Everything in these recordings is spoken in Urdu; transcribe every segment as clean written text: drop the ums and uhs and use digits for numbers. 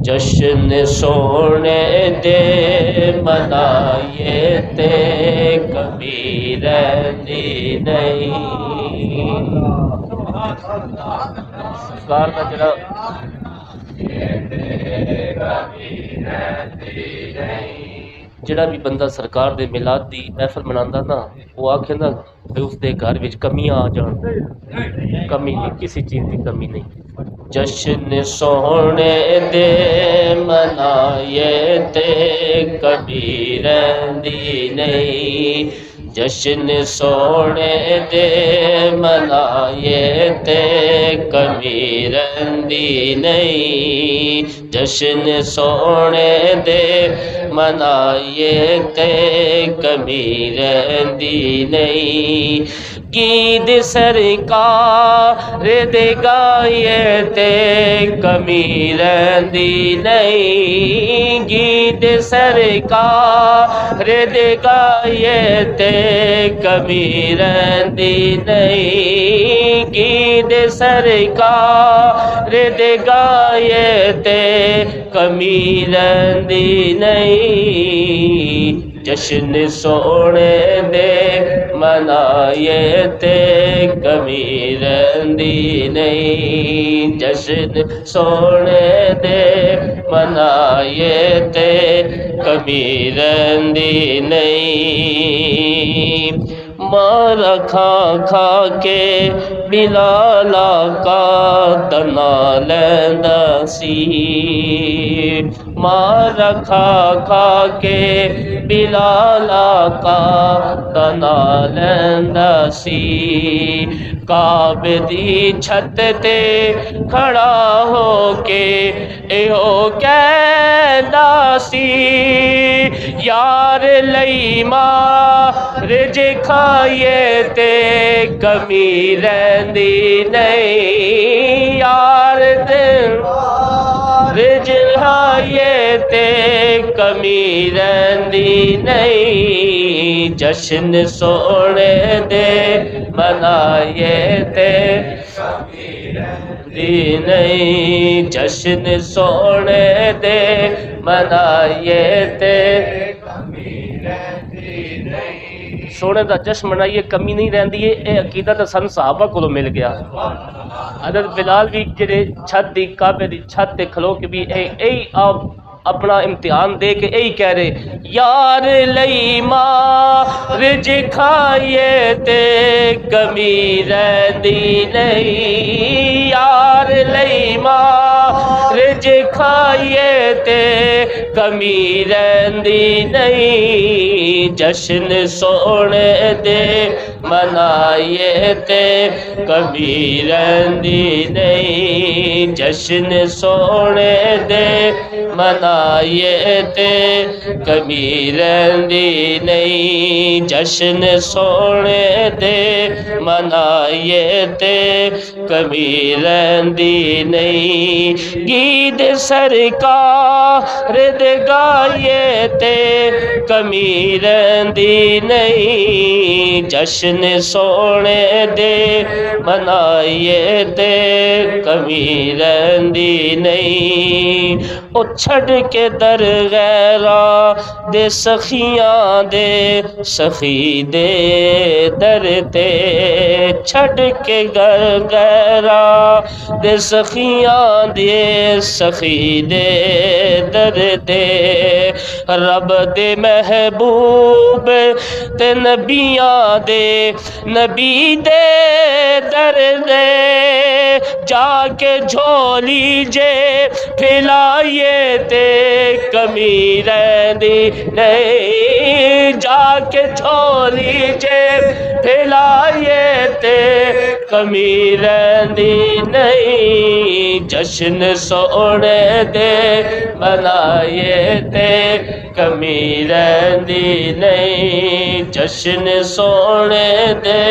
جشن سونے دے منائیے تے کبھی رہندی نہیں سرکار دا جڑا جڑا بھی بندہ سرکار دے میلاد دی محفل مناندا نا وہ آکھدا کہ اس دے گھر وچ کمیاں آ جان کمی نہیں کسی چیز دی کمی نہیں جشن سونے دے منائیے تے کبھی رہندی نہیں جشن سونے دے منائیے تے کمی رہندی نہیں جشن سونے دے منائیے تے کمی رہندی نہیں گید سرکار دے گائیے تے کمی رہندی نہیں گید سرکار دے گائیے تے کمی رہندی نہیں گید سرکار دے گائیے تے کمی رہندی نہیں جشن سونے دے منائیے تے کمی رہندی نہیں جشن سونے دے منائیے تے کمی رہندی نہیں مارا کھا کھا کے بلال آقا تنا لیندا سی مارا کھا کھا کے بلال آقا تنا لیندا سی کعبے دی چھت تے کھڑا ہو کے ایہو کہندا سی یار لئی مارج کھائیے تے کمی رہندی نہیں یار رج کھائیے تے کمی رہندی نہیں جشن سونے دے منائیے تے کمی رہندی نہیں جشن سونے دے منائیے تے کمی رہندی نہیں سونے دا جشن منائیے کمی نہیں رہندی ہے اے عقیدہ تے سن صحابہ کولوں مل گیا حضرت بلال بھی جڑے چھت دی کعبے دی چھت تے کھلو کے بھی اے آپ اپنا امتحان دے کے اے کہہ رہے یار لئی مارج کھائیے تے کمی رہندی نہیں یار لئی مارج کھائیے تے کمی رہندی نہیں جشن سونے دے منائیے تے کمی رہندی نہیں جشن سونے دے منائیے تے کمی رہندی نہیں جشن سونے دے منائیے تے کمی رہندی نہیں گید سرکار دے گائیے تے کمی رہندی نہیں جشن سونے دے منائیے تے کمی رہندی نہیں او چھڑ کے در غیرہ دے سخیاں دے سخی دے در تے چھڑ کے غیرہ دے سخیاں دے سخی دے در تے رب دے محبوب تے نبیاں دے نبی دے در دے جا کے جھولی جے پھیلائیے تے کمی رہندی نہیں جا کے جھولی جے پھیلائیے تے کمی رہندی نہیں جشن سونے دے منائیے تے کمی رہندی نہیں جشن سونے دے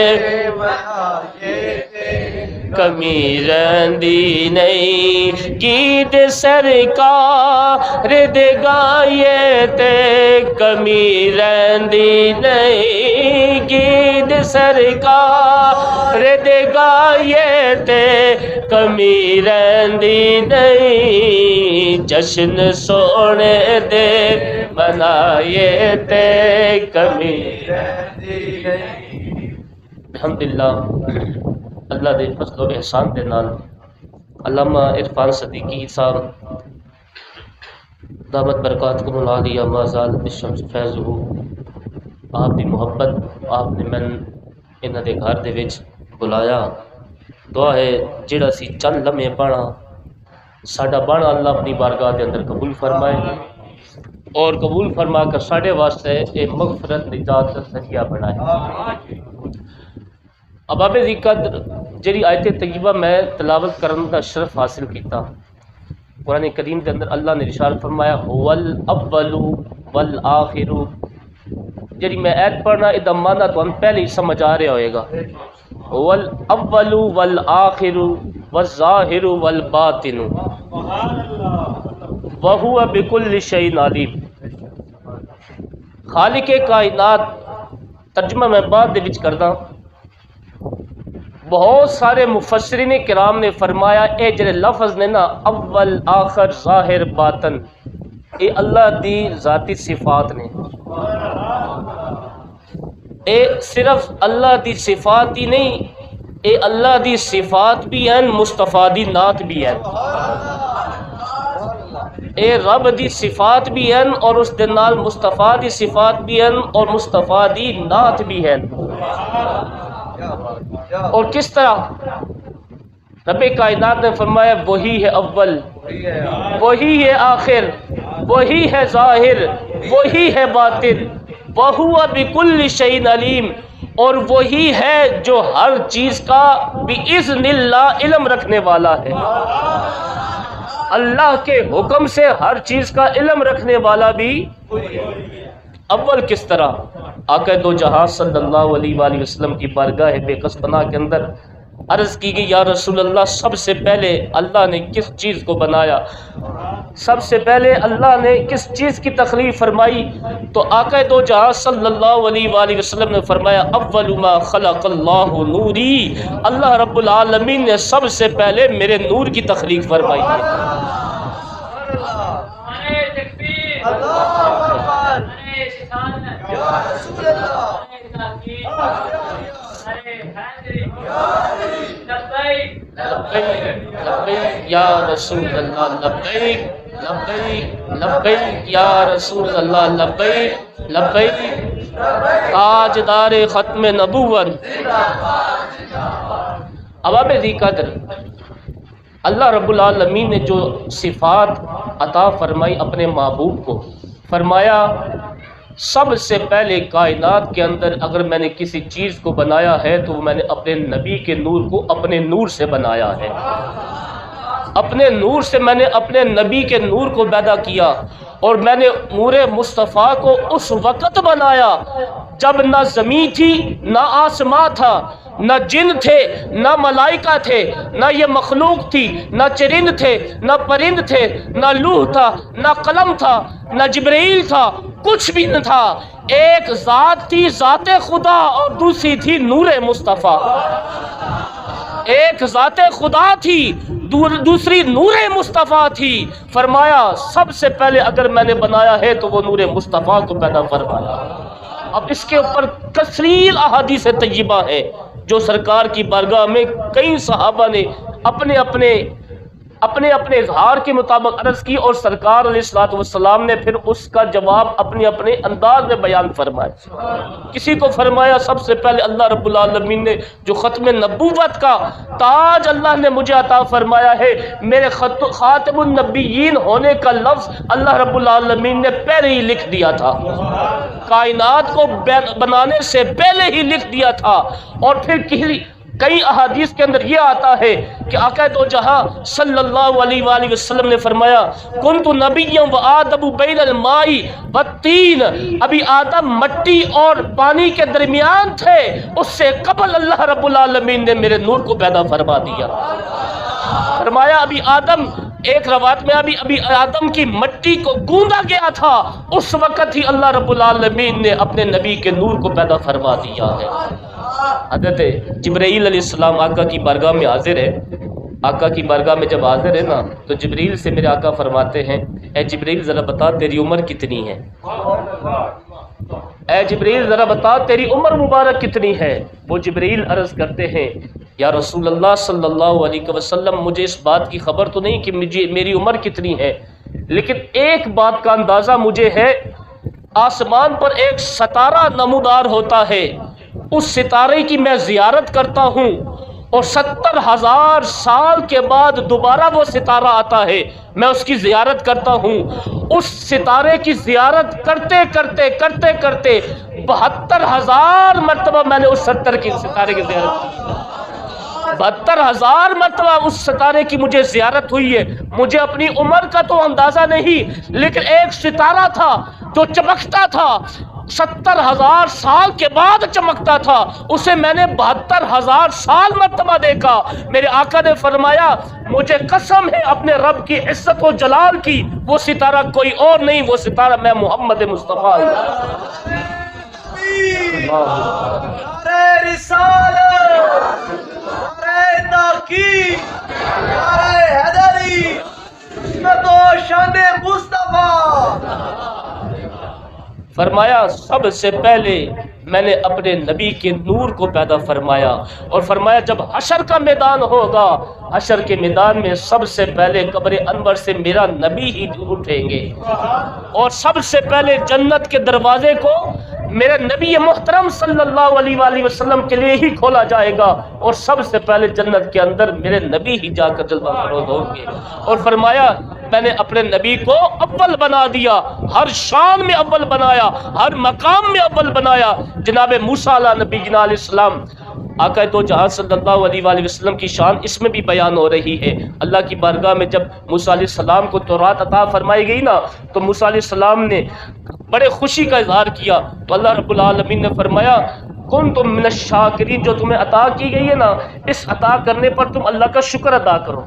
منائیے تے کمی رہندی نہیں گید سرکار دے گائے تے کمی رہندی نہیں گید سرکار دے گائے تے کمی رہندی نہیں جشن سونے دے منائے تے کمی رہندی نہیں۔ الحمدللہ اللہ دے فضل و احسان دے نال علامہ عرفان صدیقی صاحب دامت برکاتکم العالیہ ما زال بالشمس فیضہ، آپ دی محبت آپ نے میں انہاں دے گھر دے وچ بلایا۔ دعا ہے جڑا سی چند لمحے پڑھا ساڈا بانا اللہ اپنی بارگاہ دے اندر قبول فرمائے اور قبول فرما کر ساڈے واسطے ایک مغفرت نجات کا ذریعہ بنائے۔ اباب ذی قدر جڑی آیت طیبہ میں تلاوت کرنے کا شرف حاصل کیتا، قرآن کریم کے اندر اللہ نے ارشاد فرمایا هو الاول والآخر، جڑی میں آیت پڑھنا ادا معنی تو ہم پہلے ہی سمجھ آ رہا ہوئے گا۔ هو الاول والآخر والظاہر والباطن وہو بکل شیء علیم۔ خالق کائنات، ترجمہ میں بعد دے وچ کردا، بہت سارے مفسرین کرام نے فرمایا اے جڑے لفظ نے نا اول آخر ظاہر باطن، اے اللہ دی ذاتی صفات نے۔ اے صرف اللہ دی صفات ہی نہیں، اے اللہ دی صفات بھی ہیں، مصطفیٰ دی نعت بھی ہیں۔ اے رب دی صفات بھی ہیں اور اس دے نال مصطفیٰ دی صفات بھی ہیں اور مصطفیٰ دی نعت بھی ہیں۔ اور کس طرح رب کائنات نے فرمایا وہی ہے اول، وہی ہے آخر، وہی ہے ظاہر، وہی ہے باطن، وہو بکل شیء علیم، اور وہی ہے جو ہر چیز کا باذن اللہ علم رکھنے والا ہے۔ اللہ کے حکم سے ہر چیز کا علم رکھنے والا بھی اول کس طرح؟ آقا دو جہاں صلی اللہ علیہ وآلہ وسلم کی بارگاہ بے کس پناہ کے اندر عرض کی گئی یا رسول اللہ سب سے پہلے اللہ نے کس چیز کو بنایا، سب سے پہلے اللہ نے کس چیز کی تخلیق فرمائی؟ تو آقا دو جہاں صلی اللہ علیہ وآلہ وسلم نے فرمایا اول ما خلق اللہ نوری، اللہ رب العالمین نے سب سے پہلے میرے نور کی تخلیق فرمائی ہے۔ یا رسول اللہ لبیک لبیک لبیک یا رسول اللہ لبیک لبیک، تاجدار ختم نبوت۔ اباب ذی قدر اللہ رب العالمین نے جو صفات عطا فرمائی اپنے محبوب کو، فرمایا سب سے پہلے کائنات کے اندر اگر میں نے کسی چیز کو بنایا ہے تو میں نے اپنے نبی کے نور کو اپنے نور سے بنایا ہے، اپنے نور سے میں نے اپنے نبی کے نور کو پیدا کیا، اور میں نے نور مصطفیٰ کو اس وقت بنایا جب نہ زمین تھی نہ آسمان تھا، نہ جن تھے نہ ملائکہ تھے، نہ یہ مخلوق تھی، نہ چرند تھے نہ پرند تھے، نہ لوح تھا نہ قلم تھا نہ جبرائیل تھا، کچھ بھی نہ تھا۔ ایک ذات تھی ذات خدا اور دوسری تھی نور مصطفیٰ۔ ایک ذات خدا تھی دوسری نور مصطفیٰ تھی۔ فرمایا سب سے پہلے اگر میں نے بنایا ہے تو وہ نور مصطفیٰ کو پیدا فرمایا۔ اب اس کے اوپر کثیر احادیث طیبہ ہے جو سرکار کی بارگاہ میں کئی صحابہ نے اپنے اپنے اظہار کے مطابق عرض کی، اور سرکار علیہ السلام نے پھر اس کا جواب اپنے انداز میں بیان فرمایا۔ کسی کو فرمایا سب سے پہلے اللہ رب العالمین نے جو ختم نبوت کا تاج اللہ نے مجھے عطا فرمایا ہے، میرے خاتم النبیین ہونے کا لفظ اللہ رب العالمین نے پہلے ہی لکھ دیا تھا، کائنات کو بنانے سے پہلے ہی لکھ دیا تھا، اور پھر کئی احادیث کے اندر یہ آتا ہے کہ آقا دو جہاں صلی اللہ علیہ وآلہ وسلم نے فرمایا کنت نبیا و آدم بین الماء والطین، ابھی آدم مٹی اور پانی کے درمیان تھے، اس سے قبل اللہ رب العالمین نے میرے نور کو پیدا فرما دیا۔ فرمایا ابھی آدم، ایک روایت میں ابھی آدم کی مٹی کو گوندا گیا تھا، اس وقت ہی اللہ رب العالمین نے اپنے نبی کے نور کو پیدا فرما دیا ہے۔ حضرت جبرائیل علیہ السلام آقا کی بارگاہ میں حاضر ہے، آقا کی بارگاہ میں جب حاضر ہے نا تو جبرائیل سے میرے آقا فرماتے ہیں اے جبرائیل ذرا بتا تیری عمر کتنی ہے، اے جبرائیل ذرا بتا تیری عمر مبارک کتنی ہے۔ وہ جبرائیل عرض کرتے ہیں یا رسول اللہ صلی اللہ علیہ وسلم مجھے اس بات کی خبر تو نہیں کہ میری عمر کتنی ہے، لیکن ایک بات کا اندازہ مجھے ہے، آسمان پر ایک ستارہ نمودار ہوتا ہے، اس ستارے کی میں زیارت کرتا ہوں اور 70,000 سال کے بعد دوبارہ وہ ستارہ آتا ہے، میں اس کی زیارت کرتا ہوں۔ اس ستارے کی زیارت کرتے کرتے کرتے کرتے 72,000 مرتبہ میں نے اس ستارے کی زیارت کی، 72,000 مرتبہ اس ستارے کی مجھے زیارت ہوئی ہے۔ مجھے اپنی عمر کا تو اندازہ نہیں، لیکن ایک ستارہ تھا جو چمکتا تھا، 70,000 سال کے بعد چمکتا تھا، اسے میں نے 72,000 سال مرتبہ دیکھا۔ میرے آقا نے فرمایا مجھے قسم ہے اپنے رب کی عزت و جلال کی، وہ ستارہ کوئی اور نہیں، وہ ستارہ میں محمد مصطفیٰ فرمایا سب سے پہلے میں نے اپنے نبی کے نور کو پیدا فرمایا، اور فرمایا جب حشر کا میدان ہوگا، حشر کے میدان میں سب سے پہلے قبر انور سے میرا نبی ہی اٹھیں گے، اور سب سے پہلے جنت کے دروازے کو میرے نبی محترم صلی اللہ علیہ وآلہ وسلم کے لیے ہی کھولا جائے گا، اور سب سے پہلے جنت کے اندر میرے نبی ہی جا کر جلوہ فروز ہوں گے۔ اور فرمایا میں نے اپنے نبی کو اول بنا دیا، ہر شان میں اول بنایا، ہر مقام میں اول بنایا۔ جناب موسیٰ علیہ نبی علیہ السلام، آقا تو جہاں صلی اللہ علیہ وآلہ وسلم کی شان اس میں بھی بیان ہو رہی ہے۔ اللہ کی بارگاہ میں جب موسیٰ علیہ السلام کو تورات عطا فرمائی گئی نا تو موسیٰ علیہ السلام نے بڑے خوشی کا اظہار کیا، تو اللہ رب العالمین نے فرمایا کنتم من الشاکرین، جو تمہیں عطا کی گئی ہے نا اس عطا کرنے پر تم اللہ کا شکر ادا کرو،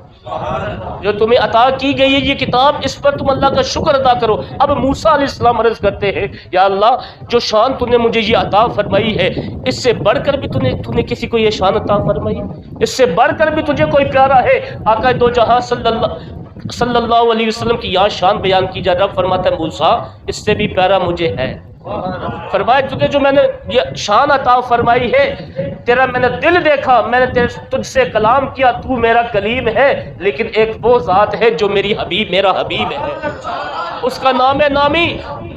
جو تمہیں عطا کی گئی ہے یہ کتاب اس پر تم اللہ کا شکر ادا کرو۔ اب موسیٰ علیہ السلام عرض کرتے ہیں یا اللہ جو شان تو نے مجھے یہ عطا فرمائی ہے اس سے بڑھ کر بھی تو نے کسی کو یہ شان عطا فرمائی، اس سے بڑھ کر بھی تجھے کوئی پیارا ہے؟ آقا دو جہاں صلی اللہ علیہ وسلم کی یہاں شان بیان کی جائے، رب فرماتا ہے موسیٰ اس سے بھی پیارا مجھے ہے۔ فرمایا تجھے جو میں نے یہ شان عطا فرمائی ہے، تیرا میں نے دل دیکھا، میں نے تجھ سے کلام کیا، تو میرا کلیم ہے، لیکن ایک وہ ذات ہے جو میرا حبیب ہے، اس کا نام نامی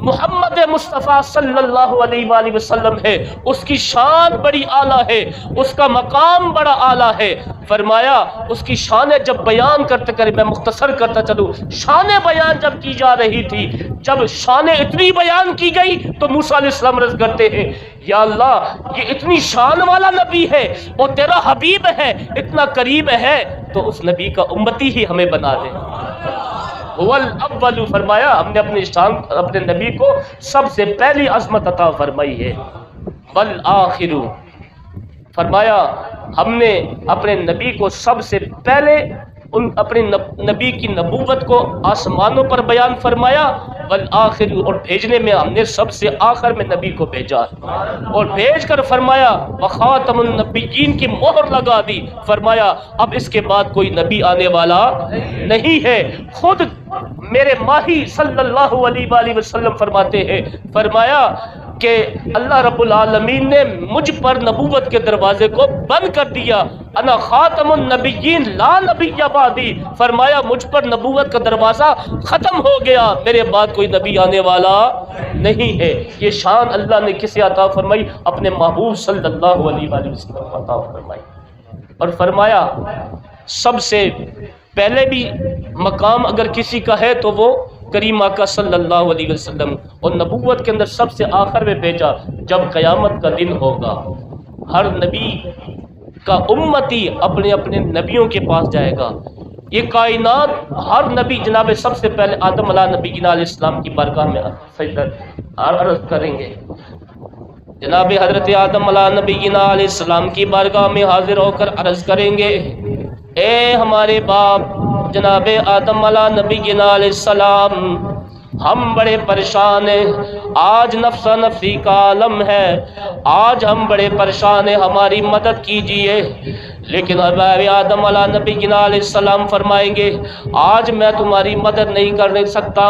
محمد مصطفیٰ صلی اللہ علیہ وآلہ وسلم ہے، اس کی شان بڑی اعلیٰ ہے، اس کا مقام بڑا اعلیٰ ہے۔ فرمایا اس کی شان جب بیان کرتے کرے، میں مختصر کرتا چلوں، شان بیان جب کی جا رہی تھی، جب شان اتنی بیان کی گئی تو موسیٰ علیہ السلام عرض کرتے ہیں یا اللہ یہ اتنی شان والا نبی ہے اور تیرا حبیب ہے، اتنا قریب ہے، تو اس نبی کا امتی ہی ہمیں بنا دے۔ الاول، فرمایا ہم نے اپنے نبی کو سب سے پہلی عظمت عطا فرمائی ہے۔ والآخر، فرمایا ہم نے اپنے نبی کو سب سے پہلے اپنے نبی کی نبوت کو آسمانوں پر بیان فرمایا، والآخر، اور بھیجنے میں ہم نے سب سے آخر میں نبی کو بھیجا، اور بھیج کر فرمایا وخاتم النبیین کی مہر لگا دی۔ فرمایا اب اس کے بعد کوئی نبی آنے والا نہیں ہے۔ خود میرے ماہی صلی اللہ علیہ وآلہ وسلم فرماتے ہیں، فرمایا کہ اللہ رب العالمین نے مجھ پر نبوت کے دروازے کو بند کر دیا، انا خاتم النبیین لا نبی بعدی، فرمایا مجھ پر نبوت کا دروازہ ختم ہو گیا، میرے بعد کوئی نبی آنے والا نہیں ہے۔ یہ شان اللہ نے کسے عطا فرمائی؟ اپنے محبوب صلی اللہ علیہ وآلہ وسلم عطا فرمائی، اور فرمایا سب سے پہلے بھی مقام اگر کسی کا ہے تو وہ کریم آقا صلی اللہ علیہ وسلم، اور نبوت کے اندر سب سے آخر میں بھیجا جب قیامت کا دن ہوگا۔ ہر نبی کا امتی اپنے اپنے نبیوں کے پاس جائے گا۔ یہ کائنات ہر نبی جناب سب سے پہلے آدم علیہ نبی علیہ السلام کی بارگاہ میں سجدہ عرض کریں گے۔ جناب حضرت آدم علیہ نبی علیہ السلام کی بارگاہ میں حاضر ہو کر عرض کریں گے، اے ہمارے باپ جناب آدم علیہ نبی علیہ السلام، ہم بڑے پریشان ہیں، آج نفسا نفسی کا عالم ہے، آج ہم بڑے پریشان ہیں، ہماری مدد کیجئے۔ لیکن حضرت آدم علیہ نبی علیہ السلام فرمائیں گے، آج میں تمہاری مدد نہیں کر سکتا۔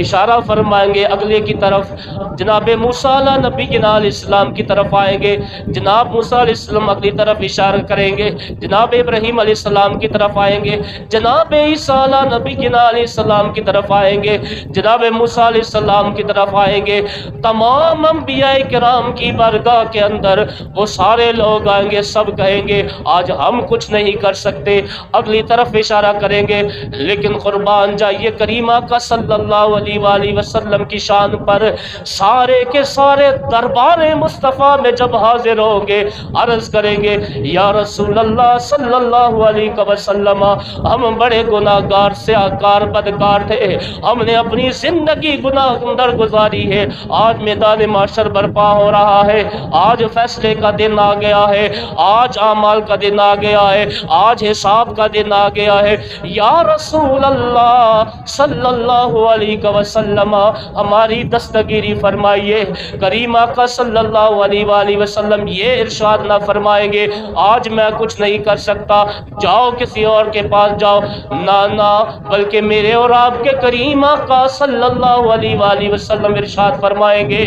اشارہ فرمائیں گے اگلے کی طرف، جناب موسیٰ علیہ نبی علیہ السلام کی طرف آئیں گے، جناب موسیٰ علیہ السلام اگلی طرف اشارہ کریں گے، جناب ابراہیم علیہ السلام کی طرف آئیں گے، جناب عیسیٰ علیہ نبی علیہ السلام کی طرف آئیں گے، جناب موسیٰ علیہ السلام کی طرف آئیں گے۔ تمام انبیاء کرام کی بارگاہ کے اندر وہ سارے لوگ آئیں گے، سب کہیں گے آج ہم کچھ نہیں کر سکتے۔ اگلی طرف اشارہ کریں گے، لیکن قربان جائیے کریمہ کا صلی اللہ علیہ وآلہ وسلم کی شان پر سارے کے سارے دربار مصطفیٰ میں جب حاضر ہوں گے، عرض کریں گے یا رسول اللہ صلی اللہ علیہ وسلم، ہم بڑے گناہگار سیاہکار بدکار تھے، ہم نے اپنی زندگی گناہ اندر گزاری ہے، آج میدان معاشر برپا ہو رہا ہے، آج فیصلے کا دن آ گیا ہے، آج اعمال کا دن آ گیا ہے، آج حساب کا دن آ گیا ہے، یا رسول اللہ صلی اللہ علیہ وسلم ہماری دستگیری فرمائیے۔ کریمہ کا صلی اللہ علیہ وآلہ وسلم یہ ارشاد نہ فرمائیں گے آج میں کچھ نہیں کر سکتا، جاؤ کسی اور کے پاس جاؤ، نہ بلکہ میرے اور آپ کے کریمہ کا صلی اللہ علیہ وآلہ وسلم ارشاد فرمائیں گے،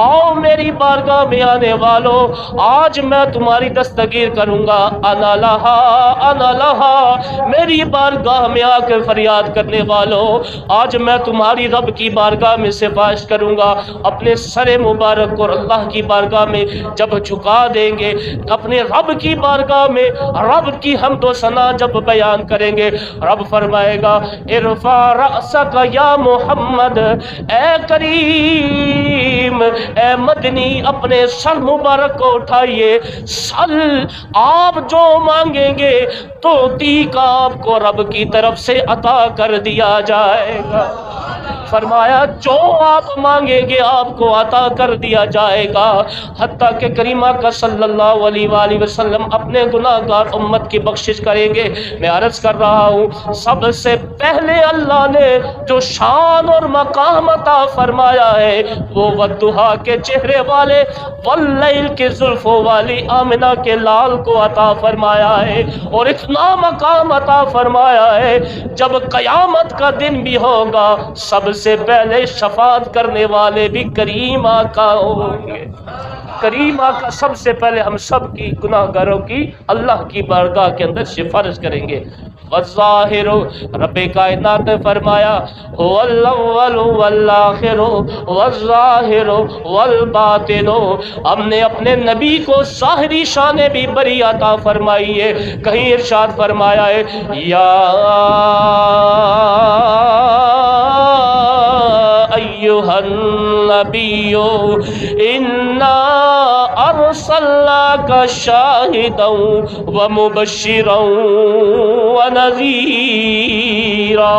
آؤ میری بارگاہ میں آنے والوں، آج میں تمہاری دستگیر کروں گا، انا لہا، میری بارگاہ میں آ کے فریاد کرنے والوں، آج میں تمہاری رب کی بارگاہ میں سفارش کروں گا۔ اپنے سر مبارک کو اللہ کی بارگاہ میں جب جھکا دیں گے، اپنے رب کی بارگاہ میں رب کی حمد و ثنا جب بیان کریں گے، رب فرمائے گا ارفع رأسک یا محمد، اے کریم، اے مدنی، اپنے سر مبارک کو اٹھائیے، سل، آپ جو مانگیں گے تو کا آپ کو رب کی طرف سے عطا کر دیا جائے گا۔ فرمایا جو آپ مانگیں گے آپ کو عطا کر دیا جائے گا، حتیٰ کہ کریمہ کا صلی اللہ علیہ وآلہ وسلم اپنے گناہگار امت کی بخشش کریں گے۔ میں عرض کر رہا ہوں سب سے پہلے اللہ نے جو شان اور مقام عطا فرمایا ہے وہ والضحیٰ کے چہرے والے، واللیل کے زلفوں والی آمنہ کے لال کو عطا فرمایا ہے، اور اتنا مقام عطا فرمایا ہے جب قیامت کا دن بھی ہوگا سب سے پہلے شفاعت کرنے والے بھی کریم آقا ہوں گے۔ کریم آقا سب سے پہلے ہم سب کی گناہگاروں کی اللہ کی بارگاہ کے اندر سفارش کریں گے۔ والظاہر، رب کائنات نے فرمایا هو الاول والآخر والظاہر والباطن، ہم نے اپنے نبی کو ظاہری شان بھی بری عطا فرمائی ہے۔ کہیں ارشاد فرمایا ہے یا ایھا النبی انا ارسلناک شاہدا ومبشرا ونذیرا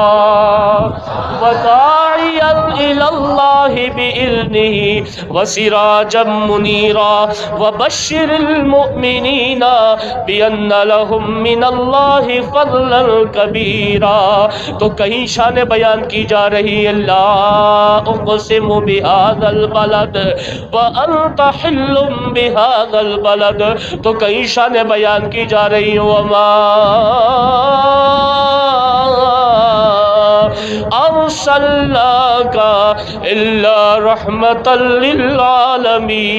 وداعیا الی اللہ بإذنہ وسراجا منیرا وبشر المؤمنین بأن لهم من اللہ فضلا کبیرا۔ تو کہیں شان بیان کی جا رہی ہے لا اقسم بهذا البلد وانت حل بهذا البلد، تو کہیں شان بیان کی جا رہی وما ارسلناک الا رحمتا للعالمین۔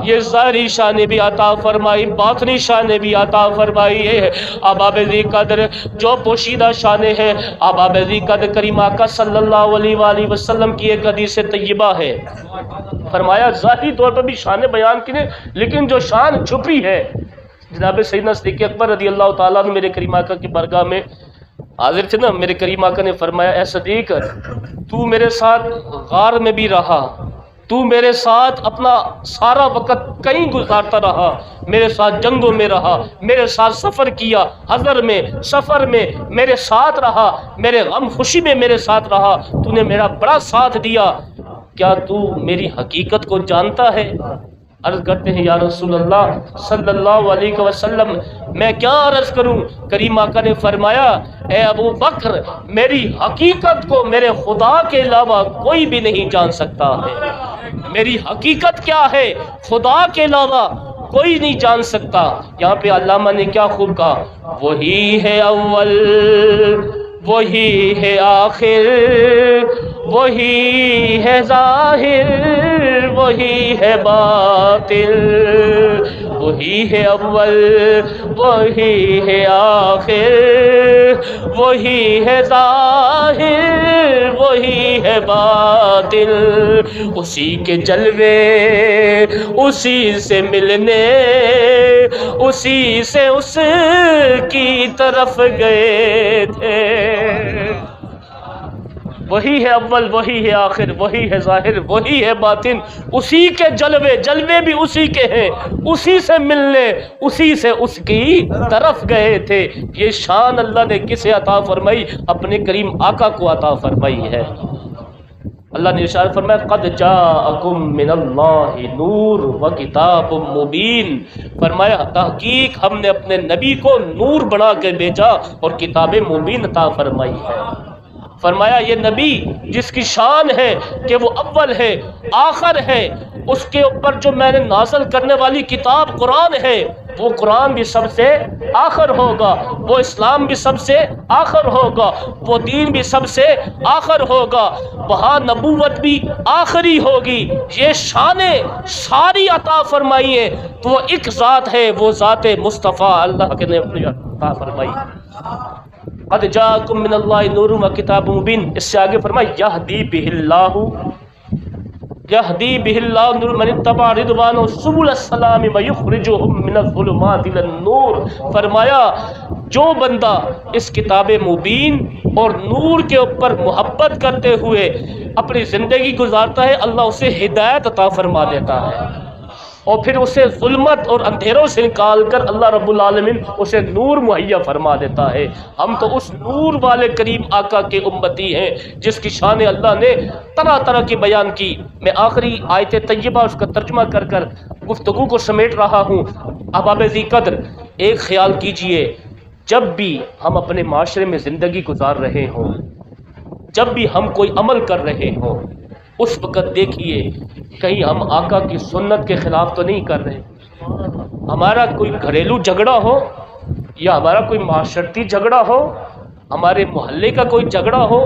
یہ ظاہری شان بھی عطا فرمائی، باطنی شان بھی عطا فرمائی ہے۔ اباب ذی قدر جو پوشیدہ شانیں ہیں، اباب ذی قدر کریمہ کا صلی اللہ علیہ وآلہ وسلم کی ایک حدیث طیبہ ہے، فرمایا ظاہری طور پر بھی شان بیان کی نے، لیکن جو شان چھپی ہے، جناب سیدنا صدیق اکبر رضی اللہ تعالیٰ عنہ میرے کریم آقا کی بارگاہ میں حاضر تھے نا، میرے کریم آقا نے فرمایا اے صدیق تو میرے ساتھ غار میں بھی رہا، تو میرے ساتھ اپنا سارا وقت کہیں گزارتا رہا، میرے ساتھ جنگوں میں رہا، میرے ساتھ سفر کیا، حضر میں سفر میں میرے ساتھ رہا، میرے غم خوشی میں میرے ساتھ رہا، تو نے میرا بڑا ساتھ دیا، کیا تو میری حقیقت کو جانتا ہے؟ عرض کرتے ہیں یا رسول اللہ صلی اللہ علیہ وسلم میں کیا عرض کروں؟ کریم آقا نے فرمایا اے ابو بکر میری حقیقت کو میرے خدا کے علاوہ کوئی بھی نہیں جان سکتا ہے، میری حقیقت کیا ہے خدا کے علاوہ کوئی نہیں جان سکتا۔ یہاں پہ علامہ نے کیا خوب کہا، وہی ہے اول وہی ہے آخر وہی ہے ظاہر وہی ہے باطن، وہی ہے اول وہی ہے آخر وہی ہے ظاہر وہی ہے باطن، اسی کے جلوے اسی سے ملنے اسی سے اس کی طرف گئے تھے، وہی ہے اول وہی ہے آخر وہی ہے ظاہر وہی ہے باطن، اسی کے جلوے جلوے بھی اسی کے ہیں، اسی سے ملنے اسی سے اس کی طرف گئے تھے۔ یہ شان اللہ نے کسے عطا فرمائی؟ اپنے کریم آقا کو عطا فرمائی ہے۔ اللہ نے ارشاد فرمایا قد جاءکم من اللہ نور و کتاب مبین، فرمایا تحقیق ہم نے اپنے نبی کو نور بنا کے بھیجا اور کتاب مبین عطا فرمائی ہے۔ فرمایا یہ نبی جس کی شان ہے کہ وہ اول ہے آخر ہے، اس کے اوپر جو میں نے نازل کرنے والی کتاب قرآن ہے وہ قرآن بھی سب سے آخر ہوگا، وہ اسلام بھی سب سے آخر ہوگا، وہ دین بھی سب سے آخر ہوگا، وہاں نبوت بھی آخری ہوگی۔ یہ شانیں ساری عطا فرمائی ہیں تو وہ ایک ذات ہے، وہ ذات مصطفیٰ اللہ کے نے اپنی عطا فرمائی۔ قد جاءکم من اللہ نور و کتاب مبین، اس سے آگے فرمایا یہدی بہ اللہ نور من اتبع رضوانہ سبل السلام ویخرجہم من الظلمات الی النور، فرمایا جو بندہ اس کتاب مبین اور نور کے اوپر محبت کرتے ہوئے اپنی زندگی گزارتا ہے اللہ اسے ہدایت عطا فرما دیتا ہے، اور پھر اسے ظلمت اور اندھیروں سے نکال کر اللہ رب العالمین اسے نور مہیا فرما دیتا ہے۔ ہم تو اس نور والے کریم آقا کے امتی ہیں جس کی شان اللہ نے طرح طرح کی بیان کی۔ میں آخری آیت طیبہ اس کا ترجمہ کر کر گفتگو کو سمیٹ رہا ہوں۔ احباب ذی قدر ایک خیال کیجئے، جب بھی ہم اپنے معاشرے میں زندگی گزار رہے ہوں، جب بھی ہم کوئی عمل کر رہے ہوں، اس وقت دیکھیے کہیں ہم آقا کی سنت کے خلاف تو نہیں کر رہے۔ ہمارا کوئی گھریلو جھگڑا ہو یا ہمارا کوئی معاشرتی جھگڑا ہو، ہمارے محلے کا کوئی جھگڑا ہو،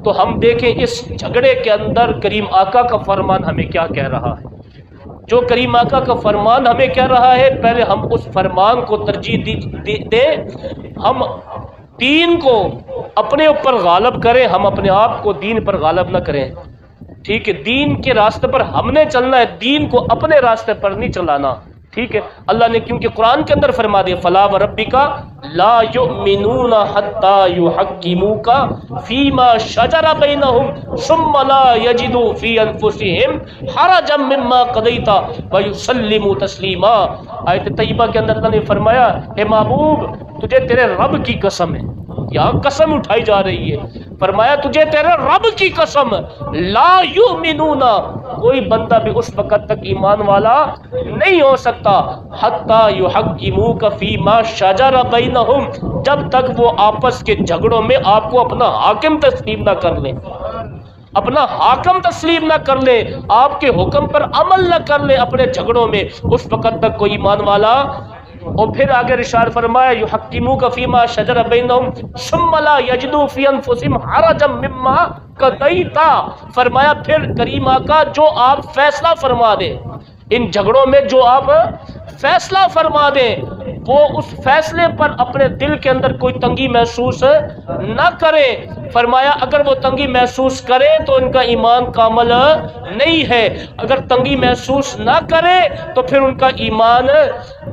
تو ہم دیکھیں اس جھگڑے کے اندر کریم آقا کا فرمان ہمیں کیا کہہ رہا ہے۔ جو کریم آقا کا فرمان ہمیں کہہ رہا ہے پہلے ہم اس فرمان کو ترجیح دیں، ہم دین کو اپنے اوپر غالب کریں، ہم اپنے آپ کو دین پر غالب نہ کریں۔ ٹھیک ہے، دین کے راستے پر ہم نے چلنا ہے، دین کو اپنے راستے پر نہیں چلانا۔ ٹھیک ہے، اللہ نے کیونکہ قرآن کے اندر فرما دیا فلا وربک لا یؤمنون حتی یحکموک فیما شجر بینہم ثم لا یجدوا فی انفسہم حرجا مما قضیت ویسلموا تسلیما۔ آیت طیبہ کے اندر اللہ نے فرمایا اے محبوب تجھے تیرے رب کی قسم ہے، یہاں قسم اٹھائی جا رہی ہے، فرمایا تجھے تیرے رب کی قسم لا یؤمنون، کوئی بندہ بھی اس وقت تک ایمان والا نہیں ہو سکتا حتی یحکموک فیما شجر بینہم، جب تک وہ آپس کے جھگڑوں میں آپ کو اپنا حاکم تسلیم نہ کر لیں، اپنا حاکم تسلیم نہ کر لیں، آپ کے حکم پر عمل نہ کر لیں اپنے جھگڑوں میں، اس وقت تک کوئی ایمان والا۔ اور پھر آگے ارشاد فرمایا یحکموک فیما شجر بینہم ثم لا یجدوا فی انفسہم حرجا مما قضیت، فرمایا پھر کریم آقا جو آپ فیصلہ فرما دیں ان جھگڑوں میں، جو آپ فیصلہ فرما دیں وہ اس فیصلے پر اپنے دل کے اندر کوئی تنگی محسوس نہ کریں، فرمایا اگر وہ تنگی محسوس کریں تو ان کا ایمان کامل نہیں ہے، اگر تنگی محسوس نہ کریں تو پھر ان کا ایمان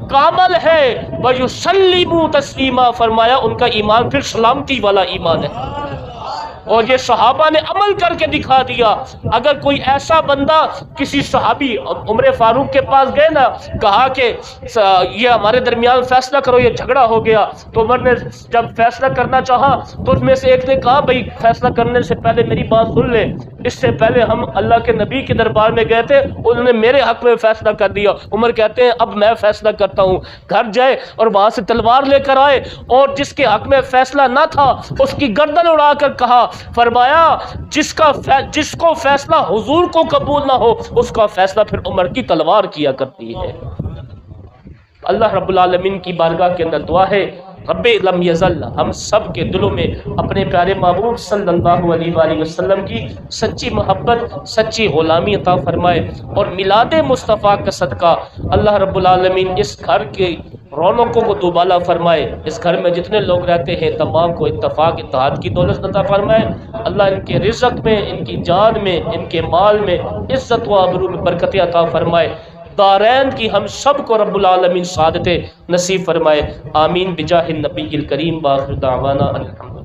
کامل ہے، وَيُسَلِّمُوا تَسْلِيمًا، فرمایا ان کا ایمان پھر سلامتی والا ایمان ہے۔ اور یہ صحابہ نے عمل کر کے دکھا دیا۔ اگر کوئی ایسا بندہ کسی صحابی عمر فاروق کے پاس گئے نا، کہا کہ یہ ہمارے درمیان فیصلہ کرو، یہ جھگڑا ہو گیا، تو عمر نے جب فیصلہ کرنا چاہا تو اس میں سے ایک نے کہا بھئی فیصلہ کرنے سے پہلے میری بات سن لے، اس سے پہلے ہم اللہ کے نبی کے دربار میں گئے تھے، انہوں نے میرے حق میں فیصلہ کر دیا۔ عمر کہتے ہیں اب میں فیصلہ کرتا ہوں۔ گھر جائے اور وہاں سے تلوار لے کر آئے، اور جس کے حق میں فیصلہ نہ تھا اس کی گردن اڑا کر کہا، فرمایا جس کو فیصلہ حضور کو قبول نہ ہو اس کا فیصلہ پھر عمر کی تلوار کیا کرتی ہے۔ اللہ رب العالمین کی بارگاہ کے اندر دعا ہے، رب لم یزل ہم سب کے دلوں میں اپنے پیارے محبوب صلی اللہ علیہ وآلہ وسلم کی سچی محبت، سچی غلامی عطا فرمائے، اور میلاد مصطفیٰ کا صدقہ اللہ رب العالمین اس گھر کے رونقوں کو دوبالا فرمائے، اس گھر میں جتنے لوگ رہتے ہیں تمام کو اتفاق اتحاد کی دولت عطا فرمائے۔ اللہ ان کے رزق میں، ان کی جان میں، ان کے مال میں عزت و آبرو میں برکت عطا فرمائے۔ دارین کی ہم سب کو رب العالمین سعادت نصیب فرمائے، آمین بجاہ النبی الکریم، وآخر دعوانا الحمد۔